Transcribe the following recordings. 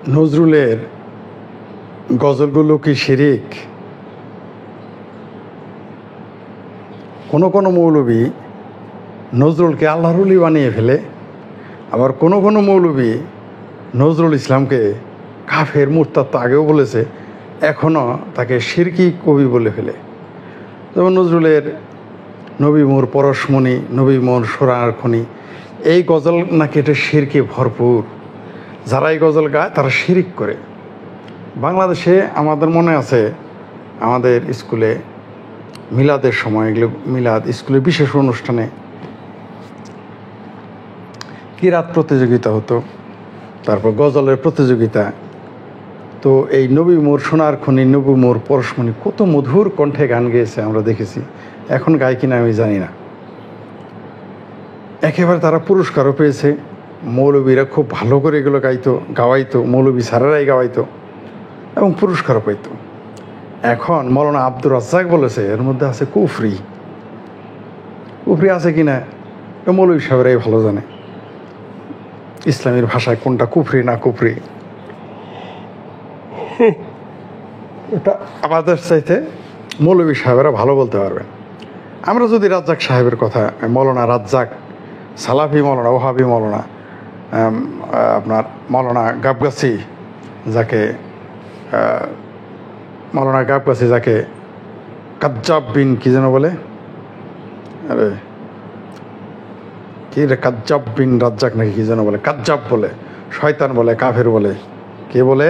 নজরুলের গজলগুলো কি শিরিক? কোনো কোনো মৌলবী নজরুলকে আল্লাহর ওলি বানিয়ে ফেলে, আবার কোনো কোনো মৌলবী নজরুল ইসলামকে কাফের মুরতাদ তো আগেও বলেছে, এখনও তাকে শিরকি কবি বলে ফেলে। যেমন নজরুলের নবী মোর পরশমণি, নবী মোর সোনার খনি, এই গজল নাকি এটা শিরকে ভরপুর। যারা এই গজল গায় তারা শিরিক করে। বাংলাদেশে আমাদের মনে আছে, আমাদের স্কুলে মিলাদের সময়, এগুলো মিলাদ স্কুলের বিশেষ অনুষ্ঠানে কিরাত প্রতিযোগিতা হতো, তারপর গজলের প্রতিযোগিতা। তো এই নবী মোর সোনার খনি, নবী মোর পরশমণি কত মধুর কণ্ঠে গান গেয়েছে আমরা দেখেছি। এখন গায় কিনা আমি জানি না। একেবারে তারা পুরস্কারও পেয়েছে। মৌলবীরা খুব ভালো করে এগুলো গাওয়াইতো, মৌলবী স্যারেরাই গাওয়াইতো এবং পুরস্কারও পাইত। এখন মৌলানা আব্দুর রাজ্জাক বলেছে এর মধ্যে আছে কুফরি আছে কিনা মৌলবী সাহেবরাই ভালো জানে, ইসলামের ভাষায় কোনটা কুফরি না কুফরি। এটা আমাদের চাইতে মৌলবী সাহেবেরা ভালো বলতে পারবেন। আমরা যদি রাজ্জাক সাহেবের কথা, মৌলানা রাজ্জাক, সালাফি মৌলানা, ওহাবি মৌলানা, আপনার মৌলানা গাবগাছি, যাকে মৌলানা গাবগাছি যাকে কাজ্জাব বিন কি যেন বলে, আরে কি রে, কাজ্জাব বিন রাজ্জাক নাকি কি যেন বলে, কাজ্জাব বলে, শয়তান বলে, কাফের বলে, কে বলে?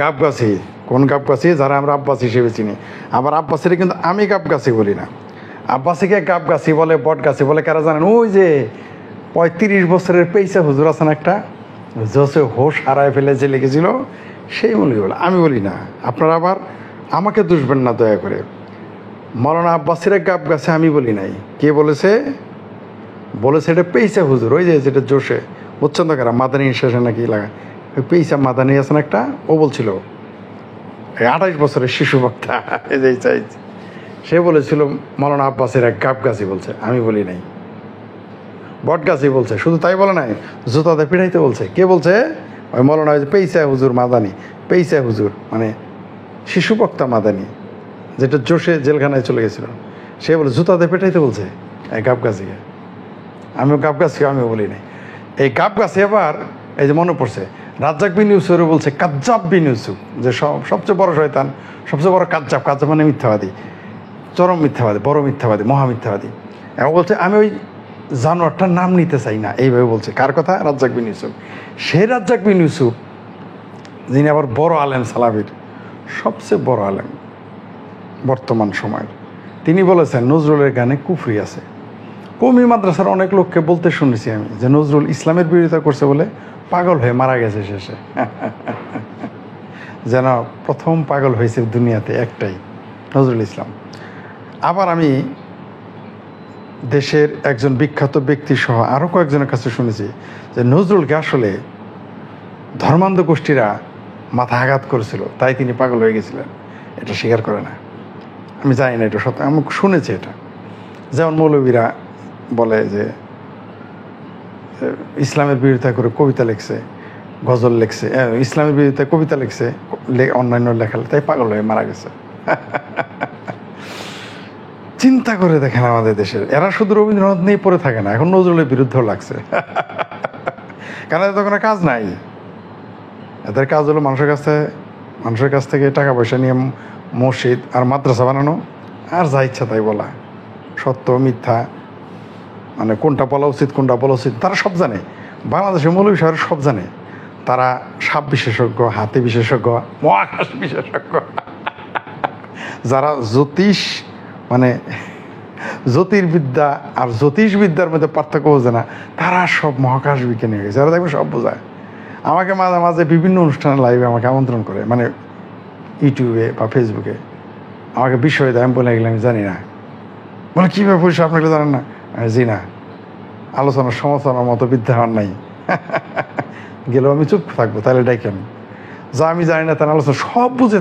গাবগাছি। কোন গাবগাছি? যারা আমরা আব্বাসী হিসেবে চিনি। আবার আব্বাসীরা কিন্তু আমি গাবগাছি বলি না, আব্বাসীকে গাবগাছি বলে, বটগাছি বলে। কারা জানেন? ওই যে 35 বছরের পেইসা হুজুর আছেন একটা, জোসে হোশ হারায় ফেলে যে লিখেছিল, সেই মৌলবী বলে। আমি বলি না। আপনারা আবার আমাকে দুষবেন না দয়া করে। মৌলানা আব্বাসীরা গাবগাছি আমি বলি নাই। কে বলেছে? এটা পেইসা হুজুর, ওই যে যেটা জোশে, বুঝছেন তো কারা, মাদানী শেষে নাকি লাগায়, ওই পেইসা মাদানী আছেন একটা, ও বলছিল, 28 বছরের শিশু বক্তা, এই যে চাইছে, সে বলেছিল মৌলানা আব্বাসীরা গাবগাছি বলছে, আমি বলি নাই। বটগাছি বলছে, শুধু তাই বলে নাই, জুতাতে পিঠাইতে বলছে। কে বলছে? ওই মৌলানা পেইসা হুজুর মাদানী, পেইসা হুজুর মানে শিশু বক্তা মাদানী, যেটা জোশে জেলখানায় চলে গেছিল, সে বলে জুতাতে পেটাইতে বলছে এই গাবগাছিকে। আমিও গাবগাছিকে আমি বলি নাই। এই গাবগাছি আবার এই যে মনে পড়ছে, রাজ্জাক বিন ইউসুফেরও বলছে কাজ্জাব বিন ইউসুফ, যে সবচেয়ে বড় শয়তান, সবচেয়ে বড় কাজ্জাব মানে মিথ্যাবাদী, চরম মিথ্যাবাদী, বড় মিথ্যাবাদী, মহামিথ্যাবাদী। এবং বলছে আমি ওই জানোয়ারটার নাম নিতে চাই না, এইভাবে বলছে। কার কথা? রাজ্জাক বিন ইউসুফ। সেই রাজ্জাক বিন ইউসুফ, যিনি আবার বড় আলেম, সালাফির সবচেয়ে বড় আলেম বর্তমান সময়ের, তিনি বলেছেন নজরুলের গানে কুফরি আছে। কওমি মাদ্রাসার অনেক লোককে বলতে শুনেছি আমি যে নজরুল ইসলামের বিরোধিতা করছে বলে পাগল হয়ে মারা গেছে শেষে। যেন প্রথম পাগল হয়েছে দুনিয়াতে একটাই, নজরুল ইসলাম। আবার আমি দেশের একজন বিখ্যাত ব্যক্তি সহ আরও কয়েকজনের কাছে শুনেছি যে নজরুলকে আসলে ধর্মান্ধ গোষ্ঠীরা মাথা আঘাত করেছিল, তাই তিনি পাগল হয়ে গেছিলেন। এটা স্বীকার করে না। আমি জানি না এটা সত্য, আমি শুনেছি এটা। যেমন মৌলবীরা বলে যে ইসলামের বিরোধিতা করে কবিতা লিখছে, গজল লিখছে, ইসলামের বিরোধিতা কবিতা লিখছে, অন্যান্য লেখা, তাই পাগল হয়ে মারা গেছে। চিন্তা করে দেখেন আমাদের দেশের, এরা শুধু রবীন্দ্রনাথ নিয়ে পড়ে থাকে না, এখন নজরুলের বিরুদ্ধেও লাগছে। কারণ এদের কোনো কাজ নাই। এদের কাজ হলো মানুষের কাছ থেকে টাকা পয়সা নিয়ে মসজিদ আর মাদ্রাসা বানানো, আর যা ইচ্ছা তাই বলা, সত্য মিথ্যা, মানে কোনটা বলা উচিত কোনটা বলা উচিত তারা সব জানে। বাংলাদেশের মৌলবী সাহেব সব জানে। তারা সাপ বিশেষজ্ঞ, হাতি বিশেষজ্ঞ, মহাকাশ বিশেষজ্ঞ, যারা জ্যোতিষ মানে জ্যোতির্বিদ্যা আর জ্যোতিষবিদ্যার মধ্যে পার্থক্য বোঝে না, তারা সব মহাকাশ বিজ্ঞানী হয়ে গেছে। যারা দেখবে সব বোঝায়। আমাকে মাঝে মাঝে বিভিন্ন অনুষ্ঠানে লাইভে আমাকে আমন্ত্রণ করে, মানে ইউটিউবে বা ফেসবুকে আমাকে বিষয় দেয়। আমি বলে গেলে আমি জানি না। বলে কীভাবে পরিষদ আপনাকে জানেন না? জি না, আলোচনার সমালোচনার মতো বিদ্যা আমার নাই। গেলেও আমি চুপ থাকবো, তাহলে ডাইকেন। যা আমি জানি না তার আলোচনা সব বুঝে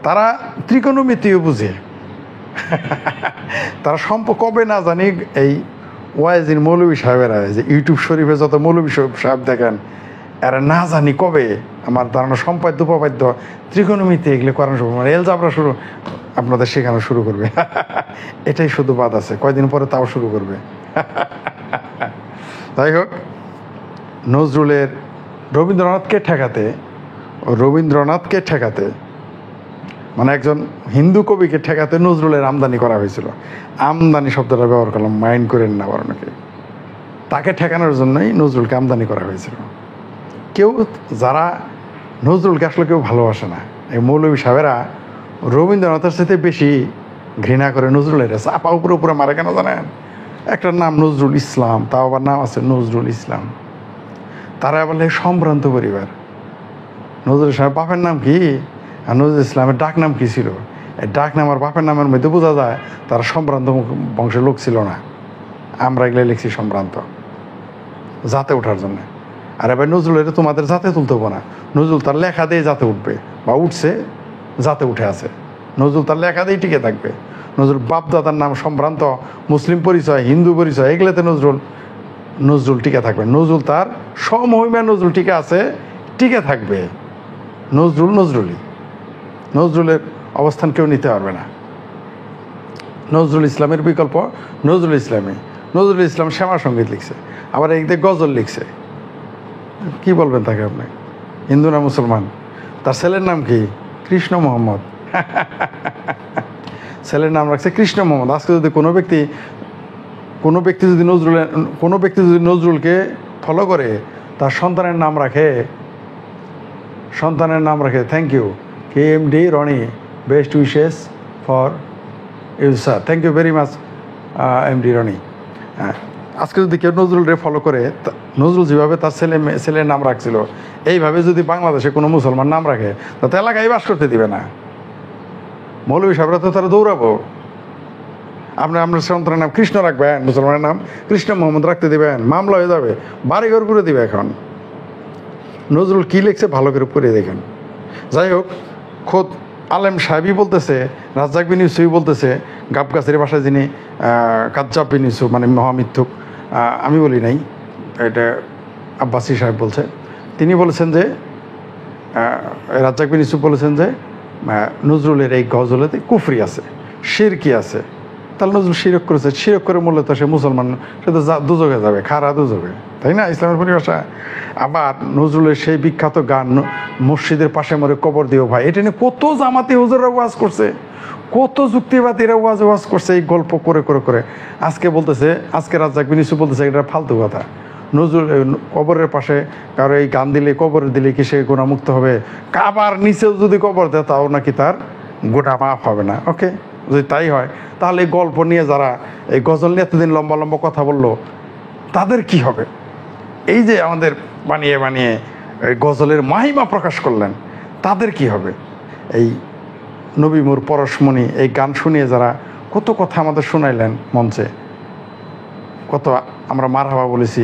তারা ত্রিকোণমিতিও বুঝে। তারা কবে না জানি এই ওয়াইজির মৌলবী সাহেবেরা, যে ইউটিউব শরীফে যত মৌলবী সাহেব দেখেন, এরা না জানি কবে আমার ধারণা সম্পাদ্য উপপাদ্য ত্রিকোণমিতি এগুলো করানো শুরু মানে এলজাবরা শুরু আপনাদের শেখানো শুরু করবে। এটাই শুধু বাদ আছে, কয়দিন পরে তাও শুরু করবে। যাই হোক, নজরুলের রবীন্দ্রনাথকে ঠেকাতে মানে একজন হিন্দু কবিকে ঠেকাতে নজরুলের আমদানি করা হয়েছিল। আমদানি শব্দটা ব্যবহার করলাম, মাইন্ড করেন না বড় নাকি। তাকে ঠেকানোর জন্যই নজরুলকে আমদানি করা হয়েছিল। যারা নজরুলকে আসলে কেউ ভালোবাসে না, এই মৌলভী সাহেবেরা রবীন্দ্রনাথের সাথে বেশি ঘৃণা করে নজরুলের। চাপা উপরে উপরে মারে কেন জানেন? একটা নাম নজরুল ইসলাম, তাও আবার নাম আছে নজরুল ইসলাম। তারা বলে সম্ভ্রান্ত পরিবার। নজরুল ইসলামের বাপের নাম কি আর নজরুল ইসলামের ডাক নাম কি ছিল? এই ডাক নাম আর বাপের নামের মধ্যে বোঝা যায় তারা সম্ভ্রান্ত বংশের লোক ছিল না। আমরা এগুলো লিখছি সম্ভ্রান্ত, জাতে ওঠার জন্য। আর এবার নজরুলের তোমাদের জাতে তুলতে হবো না, নজরুল তার লেখা দিয়ে জাতে উঠবে বা উঠছে, জাতে উঠে আছে। নজরুল তার লেখা দিয়েই টিকে থাকবে। নজরুল বাপদাদার নাম সম্ভ্রান্ত, মুসলিম পরিচয়, হিন্দু পরিচয়, এগুলোতে নজরুল টিকে থাকবে। নজরুল তার সমহিমা নজরুল টিকে আছে, টিকে থাকবে। নজরুলের অবস্থান কেউ নিতে পারবে না। নজরুল ইসলামের বিকল্প নজরুল ইসলাম শ্যামা সঙ্গীত লিখছে, আবার এইদিকে গজল লিখছে। কি বলবেন তাকে আপনি? হিন্দু না মুসলমান? তার ছেলের নাম কি? কৃষ্ণ মোহাম্মদ। ছেলের নাম রাখছে কৃষ্ণ মোহাম্মদ। আজকে যদি কোনো ব্যক্তি যদি নজরুলকে ফলো করে, তার সন্তানের নাম রাখে thank you KMD Roni, best wishes for you sir, thank you very much MD Roni. আজকে যদি কেউ নজরুলরে ফলো করে, নজরুল যেভাবে তার ছেলের নাম রাখছিল, এইভাবে যদি বাংলাদেশে কোনো মুসলমান নাম রাখে, তাতে এলাকায় বাস করতে দিবে না। মৌলভী সাহেবরা তো তারা দৌড়াবো। আপনার সন্তানের নাম কৃষ্ণ রাখবেন, মুসলমানের নাম কৃষ্ণ মোহাম্মদ রাখতে দিবেন, মামলা হয়ে যাবে, বাড়িঘর করে দিবে। এখন নজরুল কী লিখছে ভালো করে পড়ে দেখেন। যাই হোক, খোদ আলেম সাহেবই বলতেছে, রাজ্জাক বিন ইউসুফই বলতেছে, গাবগাছের ভাষায় যিনি কাজ্জাব বিন ইউসুফ মানে মহামিথ্যুক, আমি বলি নাই, এটা আব্বাসী সাহেব বলছে। তিনি বলেছেন যে রাজ্জাক বিন ইউসুফ বলেছেন যে নজরুলের এই গজলেতে কুফরি আছে, শিরকি আছে। তাহলে নজরুল শিরক করেছে, শিরক করে মূলত সে মুসলমান, সে তো দুজকে যাবে, খারা দুজকে, তাই না ইসলামের পরিভাষা। আবার নজরুলের সেই বিখ্যাত গান মসজিদের পাশে মরে কবর দিও ভাই, এটা নিয়ে কত জামাতি হুজুররা ওয়াজ করছে, কত যুক্তিবাদীরা ওয়াজ করছে এই গল্প করে করে করে। আজকে রাজ্জাক বিন ইউসুফ বলতেছে এটা ফালতু কথা। নজরুল কবরের পাশে কারো এই গান দিলে, কবর দিলে কি সে গুণামুক্ত হবে? কাবার নিচেও যদি কবর দেয় তাও নাকি তার গুণা মাফ হবে না। ওকে, যদি তাই হয় তাহলে এই গল্প নিয়ে যারা এই গজল নিয়ে এতদিন লম্বা লম্বা কথা বললো, তাদের কি হবে? এই যে আমাদের বানিয়ে এই গজলের মাহিমা প্রকাশ করলেন, তাদের কি হবে? এই নবীমুর পরশমণি এই গান শুনিয়ে যারা কত কথা আমাদের শোনাইলেন মঞ্চে, কত আমরা মারহাবা বলেছি,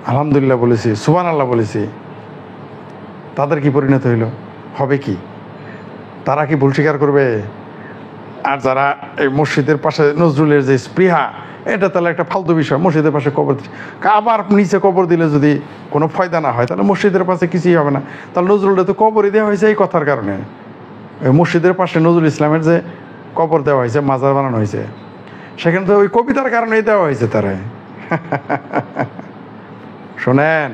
আলহামদুলিল্লাহ বলেছি, সুবহানাল্লাহ বলেছি, তাদের কি পরিণত হইল? হবে কি? তারা কি ভুল স্বীকার করবে? আর যারা এই মসজিদের পাশে নজরুলের যে স্পৃহা, এটা তাহলে একটা ফালতু বিষয়। মসজিদের পাশে কবর, আবার নিচে কবর দিলে যদি কোনো ফায়দা না হয়, তাহলে মসজিদের পাশে কিছুই হবে না। তাহলে নজরুলটা তো কবরই দেওয়া হয়েছে এই কথার কারণে। ওই মসজিদের পাশে নজরুল ইসলামের যে কবর দেওয়া হয়েছে, মাজার বানানো হয়েছে, সেখানে তো ওই কবিতার কারণেই দেওয়া হয়েছে তারা। শোনেন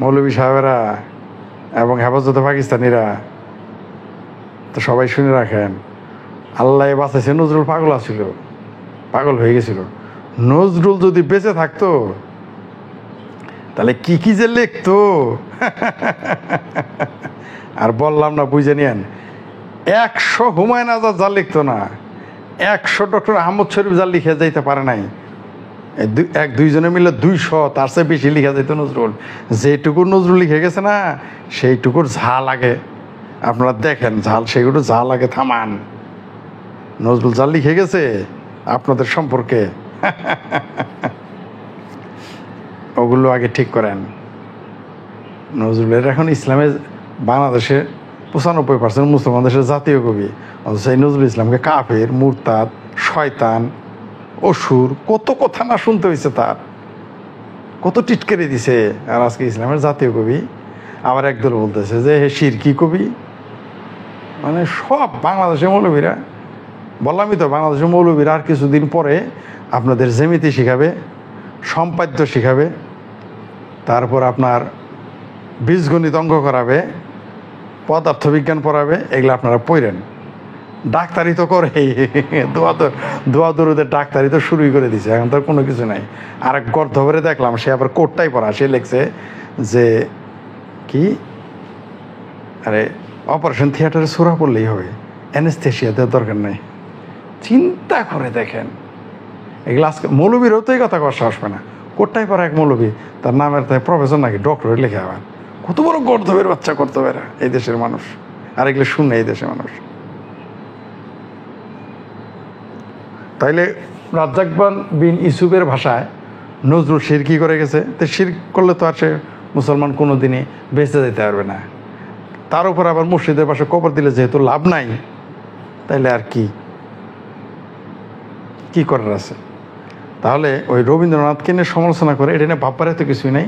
মৌলভী সাহেবেরা এবং হেফাজতে পাকিস্তানিরা, তো সবাই শুনে রাখেন, আল্লাহ বাঁচাইছে। নজরুল পাগল হয়ে গেছিল। নজরুল যদি বেঁচে থাকতো তাহলে কি যে লিখতো। আর বললাম না, বুঝে নিয়েন, 100 হুমায়ুন আজাদ যা লিখতো না, 100 ডক্টর আহমদ শরীফ যা লিখে যাইতে পারে নাই, এক দুইজনে মিলে 200, তার চেয়ে বেশি লিখা যাইতো নজরুল। যেটুকু নজরুল লিখে গেছে না, সেইটুকুর ঝাল লাগে। আপনারা দেখেন সেগুলো ঝাল লাগে, থামান। নজরুল যা লিখে গেছে আপনাদের সম্পর্কে, ওগুলো আগে ঠিক করেন। নজরুলের এখন ইসলামে বাংলাদেশে 95% মুসলমান দেশের জাতীয় কবি, অথচ এই নজরুল ইসলামকে কাফের, মুরতাদ, শয়তান, অসুর, কত কথা না শুনতে হয়েছে তার। কত টিটকেরে দিছে। আর আজকে ইসলামের জাতীয় কবি আবার একদল বলতেছে যে হে শিরকি কবি। মানে সব বাংলাদেশের মৌলবীরা, বললামই তো, বাংলাদেশের মৌলবীরা আর কিছুদিন পরে আপনাদের জ্যামিতি শিখাবে, সম্পাদ্য শিখাবে, তারপর আপনার বীজগণিত অঙ্ক করাবে, পদার্থবিজ্ঞান পড়াবে। এগুলো আপনারা পড়েন। ডাক্তারি তো করে, দোয়া দরুদের ডাক্তারি তো শুরুই করে দিছে, এখন তো কোনো কিছু নাই। আর এক গর্ধ ভরে দেখলাম, সে আবার কোটটাই পড়া, সে লিখছে যে কি, আরে অপারেশন থিয়েটারে সুরা পড়লেই হবে, অ্যানেস্থেশিয়া দেওয়ার দরকার নেই। চিন্তা করে দেখেন, এগুলো আজকে মৌলবীরও তো এই কথা কওয়ার সাহস পায় না। কোটটাই পড়া এক মৌলবী, তার নামের তাই প্রফেসর নাকি ডক্টরেট লিখে আবার। কত বড় গর্ধবের বাচ্চা কর্তবেরা এই দেশের মানুষ, আর এগুলো শুনে এই দেশের মানুষ। তাইলে রাজ্জাক বিন ইউসুফের ভাষায় নজরুল শিরকি করে গেছে, তো শিরক করলে তো আর সে মুসলমান কোনো দিনই বেঁচে যেতে পারবে না। তার উপর আবার মুর্শিদের পাশে কবর দিলে যেহেতু লাভ নাই, তাইলে আর কি করার আছে? তাহলে ওই রবীন্দ্রনাথকে নিয়ে সমালোচনা করে এটা নিয়ে ভাববার তো কিছুই নাই।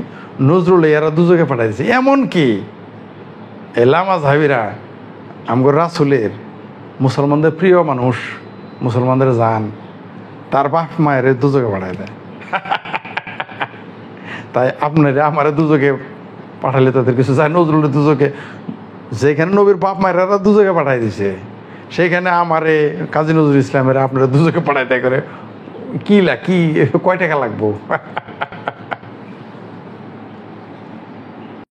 নজরুল এরা দুযোগে পাঠাই দিয়েছে। এমন কি এই লামা জাহাবিরা আমগর রাসূলের, মুসলমানদের প্রিয় মানুষ, মুসলমানদের জান, তার বাপ মায়ের দুযোগে পাঠাই দেয়। তাই আপনারা আমারে দুযোগে পাঠালে তাদের কিছু যায়। নজরুলের দুযোগে, যেখানে নবীর বাপ মায়েরা দুযোগে পাঠাই দিছে, সেইখানে আমারে কাজী নজরুল ইসলামের আপনারা দুযোগে পাঠাই দেয় করে কি কয় টাকা লাগবো?